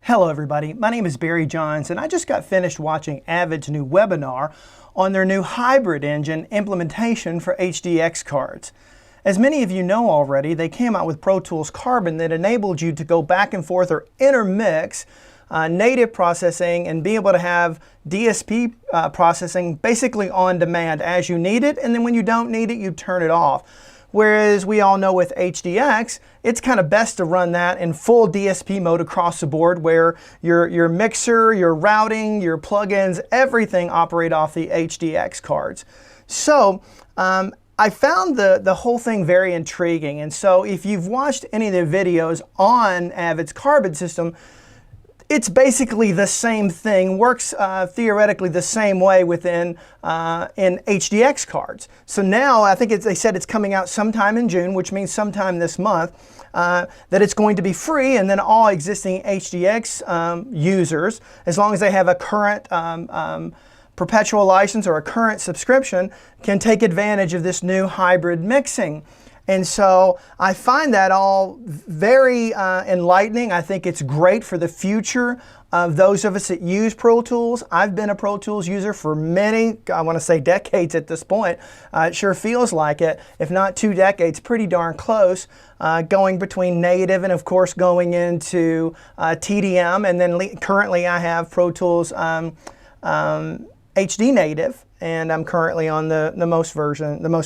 Hello everybody, my name is Barry Johns and I just got finished watching Avid's new webinar on their new hybrid engine implementation for HDX cards. As many of you know already, they came out with Pro Tools Carbon that enabled you to go back and forth or intermix native processing and be able to have DSP processing basically on demand as you need it, and then when you don't need it, you turn it off. Whereas we all know with HDX, it's kind of best to run that in full DSP mode across the board where your mixer, your routing, your plugins, everything operate off the HDX cards. So I found the whole thing very intriguing. And so if you've watched any of the videos on Avid's Carbon system, it's basically the same thing, works theoretically the same way within in HDX cards. So now I think they said it's coming out sometime in June, which means sometime this month, that it's going to be free, and then all existing HDX users, as long as they have a current perpetual license or a current subscription, can take advantage of this new hybrid mixing. And so I find that all very enlightening. I think it's great for the future of those of us that use Pro Tools. I've been a Pro Tools user for many, I want to say decades at this point. It sure feels like it, if not 2 decades, pretty darn close, going between native and of course going into TDM. And then currently I have Pro Tools HD native, and I'm currently on the most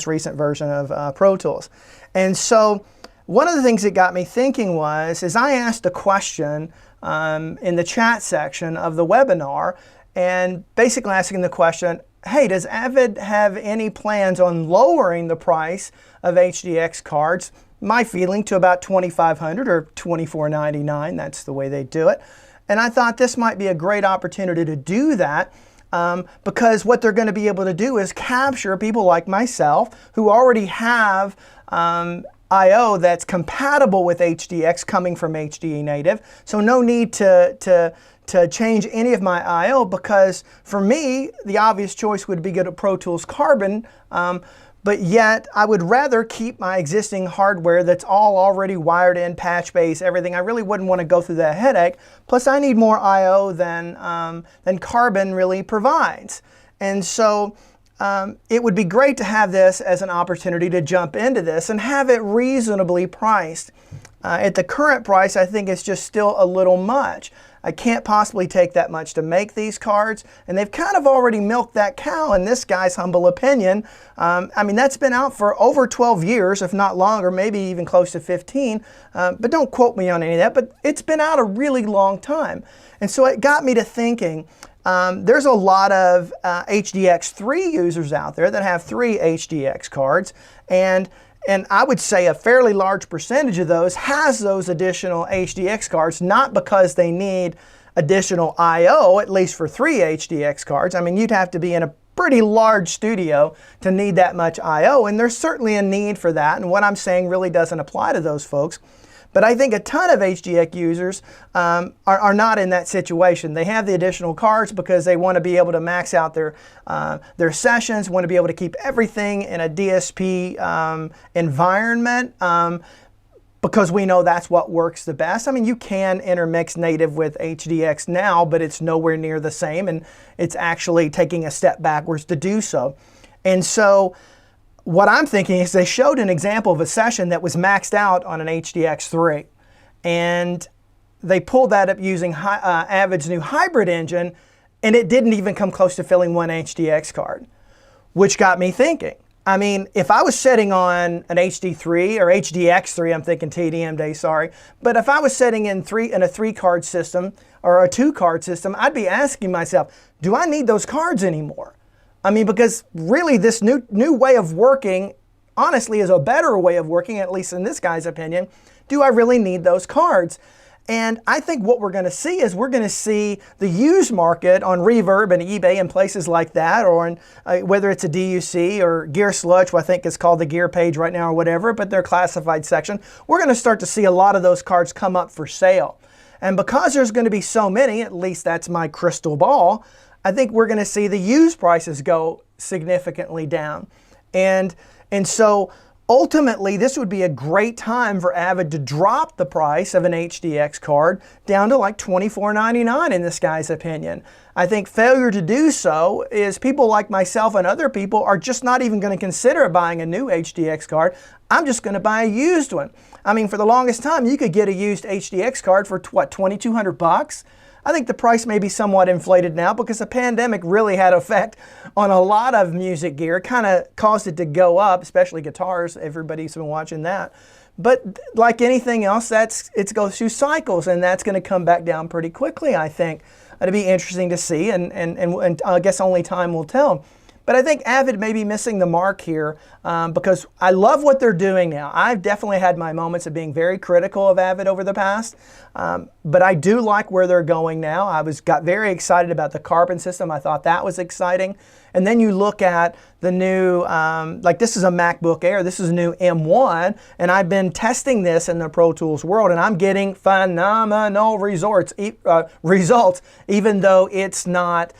recent version of Pro Tools. And so one of the things that got me thinking is I asked a question in the chat section of the webinar, and basically asking the question, hey, does Avid have any plans on lowering the price of HDX cards? My feeling to about $2,500 or $2,499, that's the way they do it. And I thought this might be a great opportunity to do that. Because what they're going to be able to do is capture people like myself who already have I/O that's compatible with HDX coming from HD native. So no need to change any of my I/O, because for me, the obvious choice would be go to Pro Tools Carbon. But yet, I would rather keep my existing hardware that's all already wired in, patch base, everything. I really wouldn't want to go through that headache. Plus, I need more I/O than Carbon really provides. And so it would be great to have this as an opportunity to jump into this and have it reasonably priced. At the current price, I think it's just still a little much. I can't possibly take that much to make these cards, and they've kind of already milked that cow in this guy's humble opinion. I mean, that's been out for over 12 years, if not longer, maybe even close to 15, but don't quote me on any of that, but it's been out a really long time. And so it got me to thinking, there's a lot of HDX3 users out there that have 3 HDX cards, and I would say a fairly large percentage of those has those additional HDX cards, not because they need additional I/O, at least for 3 HDX cards. I mean, you'd have to be in a pretty large studio to need that much I/O, and there's certainly a need for that, and what I'm saying really doesn't apply to those folks. But I think a ton of HDX users are not in that situation. They have the additional cards because they want to be able to max out their sessions, want to be able to keep everything in a DSP environment, because we know that's what works the best. I mean, you can intermix native with HDX now, but it's nowhere near the same, and it's actually taking a step backwards to do so. And so what I'm thinking is they showed an example of a session that was maxed out on an HDX3, and they pulled that up using Avid's new hybrid engine, and it didn't even come close to filling 1 HDX card, which got me thinking. I mean, if I was setting on an HD3 or HDX3, I'm thinking TDM day, sorry, but if I was setting in a 3-card system or a 2-card system, I'd be asking myself, do I need those cards anymore? I mean, because really this new way of working, honestly, is a better way of working, at least in this guy's opinion. Do I really need those cards? And I think what we're going to see is we're going to see the used market on Reverb and eBay and places like that, or on, whether it's a DUC or Gear Sludge, what I think is called the Gear page right now or whatever, but their classified section. We're going to start to see a lot of those cards come up for sale. And because there's going to be so many, at least that's my crystal ball, I think we're going to see the used prices go significantly down. And so ultimately, this would be a great time for Avid to drop the price of an HDX card down to like $24.99 in this guy's opinion. I think failure to do so is people like myself and other people are just not even going to consider buying a new HDX card. I'm just going to buy a used one. I mean, for the longest time, you could get a used HDX card for what, $2,200? I think the price may be somewhat inflated now because the pandemic really had an effect on a lot of music gear. It kind of caused it to go up, especially guitars. Everybody's been watching that. But like anything else, it goes through cycles, and that's going to come back down pretty quickly, I think. It'll be interesting to see, and I guess only time will tell. But I think Avid may be missing the mark here because I love what they're doing now. I've definitely had my moments of being very critical of Avid over the past, but I do like where they're going now. Got very excited about the carbon system. I thought that was exciting. And then you look at the new, like this is a MacBook Air. This is a new M1, and I've been testing this in the Pro Tools world, and I'm getting phenomenal results, even though it's not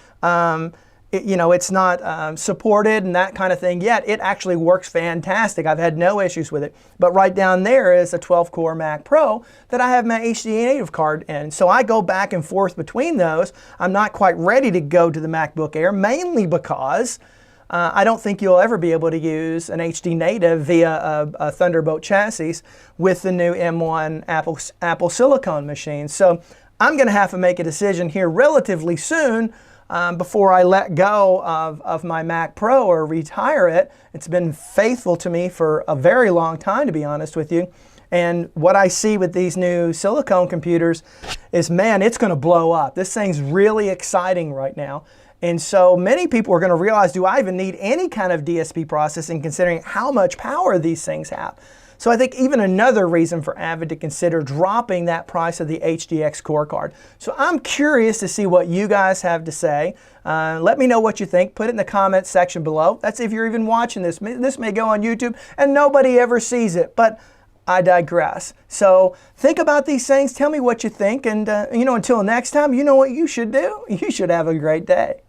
it's not supported and that kind of thing yet. It actually works fantastic. I've had no issues with it. But right down there is a 12-core Mac Pro that I have my HD native card in. So I go back and forth between those. I'm not quite ready to go to the MacBook Air, mainly because I don't think you'll ever be able to use an HD native via a Thunderbolt chassis with the new M1 Apple Silicon machine. So I'm going to have to make a decision here relatively soon before I let go of my Mac Pro or retire it. It's been faithful to me for a very long time, to be honest with you. And what I see with these new silicone computers is, man, it's going to blow up. This thing's really exciting right now. And so many people are going to realize, do I even need any kind of DSP processing considering how much power these things have? So I think even another reason for Avid to consider dropping that price of the HDX core card. So I'm curious to see what you guys have to say. Let me know what you think. Put it in the comments section below. That's if you're even watching this. This may go on YouTube and nobody ever sees it, but I digress. So think about these things. Tell me what you think. And until next time, you know what you should do? You should have a great day.